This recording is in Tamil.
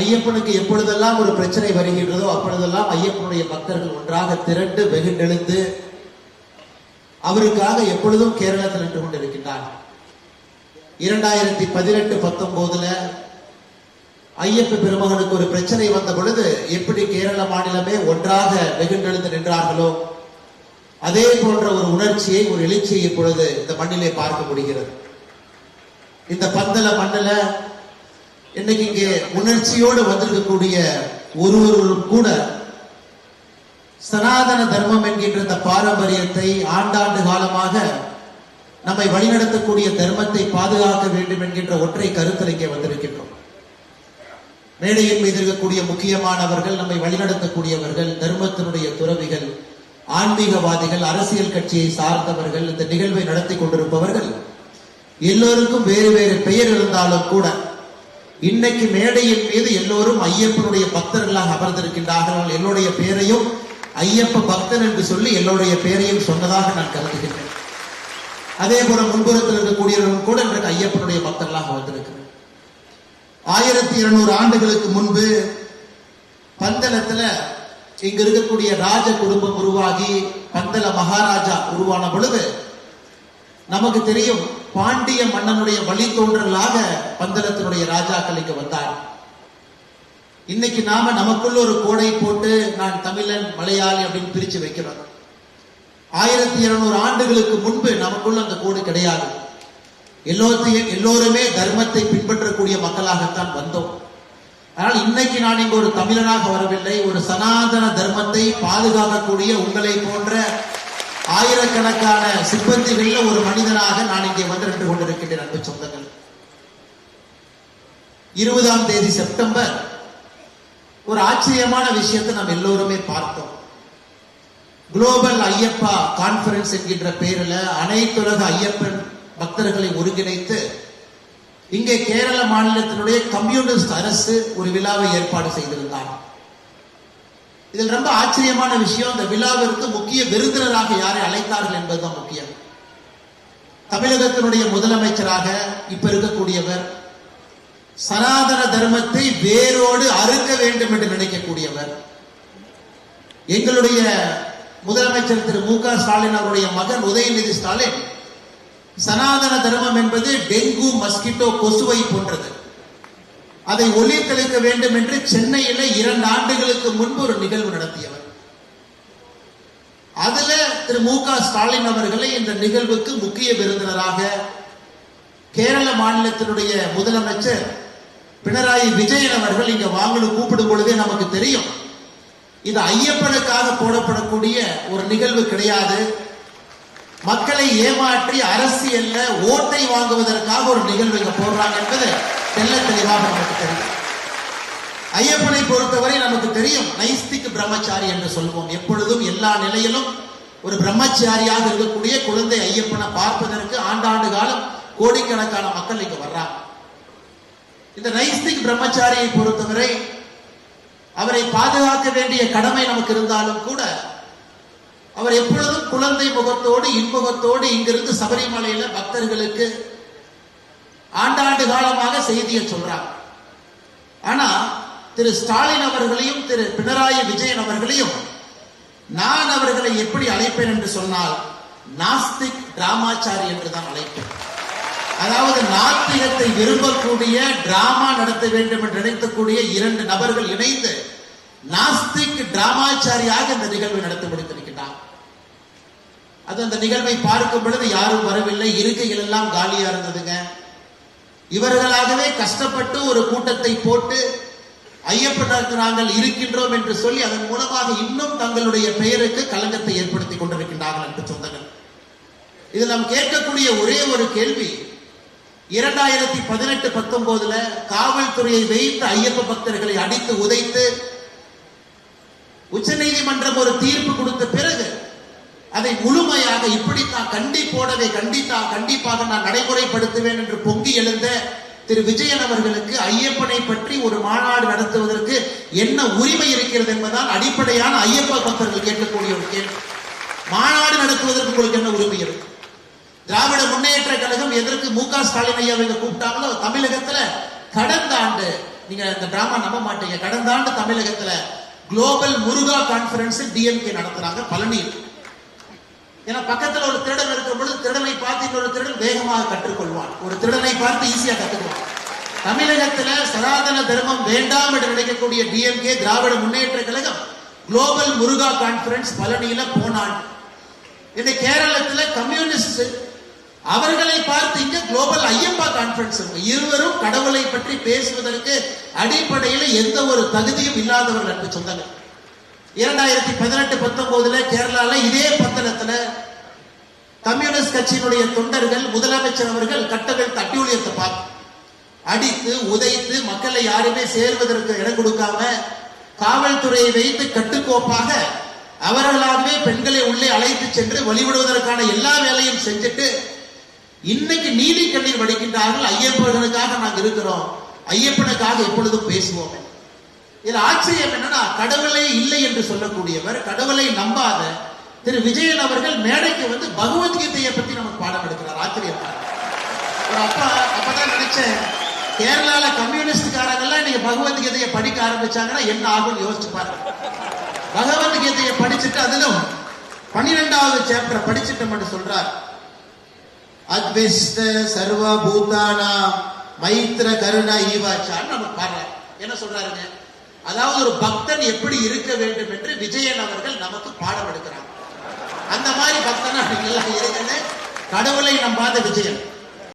ஐயப்பனுக்கு எப்பொழுதெல்லாம் ஒரு பிரச்சனை வருகின்றதோ அப்பொழுதெல்லாம் ஐயப்பனுடைய பக்தர்கள் ஒன்றாக திரண்டு வெகுண்டெழுந்து அவருக்காக எப்பொழுதும் கேரளத்தில் நின்று கொண்டிருக்கின்றார். 2018-19 ஐயப்ப பெருமகனுக்கு ஒரு பிரச்சனை வந்த பொழுது எப்படி கேரள மாநிலமே ஒன்றாக வெகுண்டெழுந்து நின்றார்களோ அதே போன்ற ஒரு உணர்ச்சியை, ஒரு எழுச்சியை இப்பொழுது இந்த மண்ணிலே பார்க்க முடிகிறது. இந்த பந்தல மண்ணில இன்னைக்கு இங்கே உணர்ச்சியோடு வந்திருக்கக்கூடிய ஒருவரும் கூட சனாதன தர்மம் என்கின்ற இந்த பாரம்பரியத்தை ஆண்டாண்டு காலமாக நம்மை வழிநடத்தக்கூடிய தர்மத்தை பாதுகாக்க வேண்டும் என்கின்ற ஒற்றை கருத்தில் இங்கே வந்திருக்கின்றோம். மேடையின் மீது இருக்கக்கூடிய முக்கியமானவர்கள், நம்மை வழிநடத்தக்கூடியவர்கள், தர்மத்தினுடைய துறவிகள், ஆன்மீகவாதிகள், அரசியல் கட்சியை சார்ந்தவர்கள், இந்த நிகழ்வை நடத்தி கொண்டிருப்பவர்கள் எல்லோருக்கும் வேறு வேறு பெயர் இருந்தாலும் கூட இன்னைக்கு மேடையின் மீது எல்லோரும் ஐயப்பனுடைய பக்தர்களாக அமர்ந்திருக்கின்றார்கள். என்னுடைய பெயரையும் ஐயப்ப பக்தன் என்று சொல்லி எல்லோருடைய பெயரையும் சொன்னதாக நான் கருதுகின்றேன். அதே போல முன்புறத்தில் இருக்கக்கூடியவர்கள் கூட இன்றைக்கு ஐயப்பனுடைய பக்தர்களாக வந்திருக்கிறார். 1200 ஆண்டுகளுக்கு முன்பு பந்தலத்துல இங்க இருக்கக்கூடிய ராஜ குடும்பம் உருவாகி பந்தல மகாராஜா உருவான பொழுது நமக்கு தெரியும், பாண்டிய மன்னனுடைய வழித்தோன்றலாக பந்தலத்தினுடைய ராஜாக்கள் இங்க வந்தார். இன்னைக்கு நாம நமக்குள்ள ஒரு கோடை போட்டு நான் தமிழன் மலையாளி அப்படின்னு பிரிச்சு வைக்கிறோம். 1200 ஆண்டுகளுக்கு முன்பு நமக்குள்ள அந்த கோடு கிடையாது. எல்லோருமே தர்மத்தை பின்பற்றக்கூடிய மக்களாகத்தான் வந்தோம். ஆனால் இன்னைக்கு நான் இங்கு ஒரு தமிழனாக வரவில்லை, ஒரு சனாதன தர்மத்தை பாதுகாக்கக்கூடிய உங்களை போன்ற ஆயிரக்கணக்கான சிப்பந்திகள்ல ஒரு மனிதனாக நான் இங்கே வந்து நின்று கொண்டிருக்கின்றேன். அன்பு சொந்தங்கள், 20ஆம் தேதி செப்டம்பர் ஒரு ஆச்சரியமான விஷயத்தை நாம் எல்லோருமே பார்த்தோம். குளோபல் ஐயப்பா கான்பரன்ஸ் என்கின்ற பெயரில் அனைத்துலக ஐயப்பன் பக்தர்களை ஒருங்கிணைத்து இங்கே கேரள மாநிலத்தினுடைய கம்யூனிஸ்ட் அரசு ஒரு விழாவை ஏற்பாடு செய்திருந்தார். இதில் ரொம்ப ஆச்சரியமான விஷயம், இந்த விழாவிற்கு முக்கிய விருந்தினராக யாரை அழைத்தார்கள் என்பதுதான் முக்கியம். தமிழகத்தினுடைய முதலமைச்சராக இப்ப இருக்கக்கூடியவர், சனாதன தர்மத்தை வேரோடு அறுக்க வேண்டும் என்று நினைக்கக்கூடியவர், எங்களுடைய முதலமைச்சர் திரு மு க ஸ்டாலின் அவருடைய மகன் உதயநிதி ஸ்டாலின் சனாதன தர்மம் என்பது டெங்கு மஸ்கிட்டோ கொசுவை போன்றது, அதை ஒழித்தளிக்க வேண்டும் என்று சென்னையில 2 ஆண்டுகளுக்கு முன்பு ஒரு நிகழ்வு நடத்தியவர். அதுல திரு மு க ஸ்டாலின் அவர்களை இந்த நிகழ்வுக்கு முக்கிய விருந்தினராக கேரள மாநிலத்தினுடைய முதலமைச்சர் பினராயி விஜயன் அவர்கள் இங்க வாங்கன்னு கூப்பிடும் பொழுதே நமக்கு தெரியும், இது ஐயப்பனுக்காக போடப்படக்கூடிய ஒரு நிகழ்வு கிடையாது, மக்களை ஏமாற்றி அரசியல்ல ஓட்டை வாங்குவதற்காக ஒரு நிகழ்வு இங்க போடுறாங்க என்பது தெல்ல தெளிவாக நமக்கு தெரியும். ஐயப்பனை பொறுத்தவரை நமக்கு தெரியும், நைஸ்திக் பிரம்மச்சாரி என்று சொல்லுவோம். எப்பொழுதும் எல்லா நிலையிலும் ஒரு பிரம்மச்சாரியாக இருக்கக்கூடிய குழந்தை ஐயப்பனை பார்ப்பதற்கு ஆண்டாண்டு காலம் கோடிக்கணக்கான மக்கள் இங்க வர்றாங்க. இந்த நைஸ்திக் பிரம்மச்சாரியை பொறுத்தவரை அவரை பாதுகாக்க வேண்டிய கடமை நமக்கு இருந்தாலும் கூட அவர் எப்பொழுதும் குழந்தை முகத்தோடு இன்முகத்தோடு இங்கிருந்து சபரிமலையில பக்தர்களுக்கு ஆண்டாண்டு காலமாக செய்தியை சொல்றாங்க. ஆனா திரு ஸ்டாலின் அவர்களையும் திரு பினராயி விஜயன் அவர்களையும் நான் அவர்களை எப்படி அழைப்பேன் என்று சொன்னால் நாஸ்திக் டிராமாச்சாரி என்றுதான் அழைப்பேன். அதாவது நாத்திகத்தை விரும்பக்கூடிய, டிராமா நடத்த வேண்டும் என்று நினைக்கக்கூடிய 2 நபர்கள் இணைந்து நாஸ்திக் டிராமாச்சாரியாக இந்த நிகழ்வை நடத்தி முடித்திருக்கிறார். அது அந்த நிகழ்வை பார்க்கும் பொழுது யாரும் வரவில்லை, இருக்கைகள் எல்லாம் காலியா இருந்ததுங்க. இவர்களாகவே கஷ்டப்பட்டு ஒரு கூட்டத்தை போட்டு ஐயப்பனுக்கு நாங்கள் இருக்கின்றோம் என்று சொல்லி அதன் மூலமாக இன்னும் தங்களுடைய பெயருக்கு களங்கத்தை ஏற்படுத்திக் கொண்டிருக்கின்றார்கள் என்று சொந்தங்கள். இதில் நாம் கேட்கக்கூடிய ஒரே ஒரு கேள்வி, 2018-19 காவல்துறையை வைத்து ஐயப்ப பக்தர்களை அடித்து உதைத்து உச்ச நீதிமன்றம் ஒரு தீர்ப்பு கொடுத்த பிறகு அதை முழுமையாக இப்படித்தான் கண்டிப்போடவே கண்டிப்பாக நான் நடைமுறைப்படுத்துவேன் என்று பொங்கி எழுந்த திரு விஜயன் அவர்களுக்கு ஐயப்பனை பற்றி ஒரு மாநாடு நடத்துவதற்கு என்ன உரிமை இருக்கிறது என்பதால் அடிப்படையான ஐயப்ப பக்தர்கள் கேட்கக்கூடிய ஒரு கேள்வி. மாநாடு நடத்துவதற்கு உங்களுக்கு என்ன உரிமை இருக்கு? திராவிட முன்னேற்ற கழகம் எதற்கு மு க ஸ்டாலின் ஐயா கூப்பிட்டாங்களோ தமிழகத்துல கடந்த ஆண்டு நீங்க இந்த டிராமா நம்ப மாட்டீங்க, கடந்த ஆண்டு தமிழகத்துல குளோபல் முருகா கான்ஃபரன்ஸ் டிஎம்கே நடத்துறாங்க பழனியில். ஏன்னா பக்கத்துல ஒரு திருடன் இருக்கும் பொழுது திருடனை பார்த்து இன்னொரு திருடன் வேகமாக கற்றுக்கொள்வான், ஒரு திருடனை பார்த்து ஈஸியா கற்றுக்குவான். தமிழகத்துல சனாதன தர்மம் வேண்டாம் என்று நினைக்கக்கூடிய டிஎம்கே திராவிட முன்னேற்ற கழகம் குளோபல் முருகா கான்ஃபரன்ஸ் பழனியில போனான். இந்த கேரளத்துல கம்யூனிஸ்ட் அவர்களை பார்த்து இங்க குளோபல் ஐயப்பா கான்ஃபரன்ஸ். இருவரும் கடவுளை பற்றி பேசுவதற்கு அடிப்படையில் எந்த ஒரு தகுதியும் இல்லாதவர்கள் என்று சொன்னாங்க. 2018-19 கேரளால இதே பந்தளத்துல கம்யூனிஸ்ட் கட்சியினுடைய தொண்டர்கள் முதலமைச்சர் அவர்கள் கட்டவிழ்த்த அட்டூழியத்தை பார்த்து அடித்து உதைத்து மக்களை யாருமே சேர்வதற்கு இடம் கொடுக்காம காவல்துறையை வைத்து கட்டுக்கோப்பாக அவர்களாகவே பெண்களை உள்ளே அழைத்து சென்று வழிவிடுவதற்கான எல்லா வேலையும் செஞ்சுட்டு இன்னைக்கு நீதி கண்ணீர் வடிக்கின்றார்கள். ஐயப்பனுக்காக நாங்கள் இருக்கிறோம், ஐயப்பனுக்காக எப்பொழுதும் பேசுவோம். இதுல ஆச்சரியம் என்னன்னா, கடவுளே இல்லை என்று சொல்லக்கூடியவர், கடவுளை நம்பாத திரு விஜயன் அவர்கள் மேடைக்கு வந்து பகவத்கீதையை பத்தி நமக்கு பாடம் எடுக்கிறார். ஆச்சரியம். ஒரு அப்பதான் நினைச்சேன், கேரளால கம்யூனிஸ்ட்காரங்கெல்லாம் நீங்க பகவத்கீதையை படிக்க ஆரம்பிச்சாங்கன்னா என்ன ஆகும்னு யோசிச்சு பாருங்க. பகவத்கீதையை படிச்சுட்டு அதிலும் 12வது சாப்டர் படிச்சுட்டு மட்டும் சொல்றார், அத்விஷ்ட சர்வ பூதானா மைத்ர கருணா ஈவாச்சான்னு நம்ம பாடுறாரு. என்ன சொல்றாருங்க, அதாவது ஒரு பக்தன் எப்படி இருக்க வேண்டும் என்று விஜயன் அவர்கள் நமக்கு பாடம் எடுக்கிறாங்க. அந்த மாதிரி பக்தனா நீங்க எல்லாம் இருங்கன்னு கடவுளை நம்பாத விஜயன்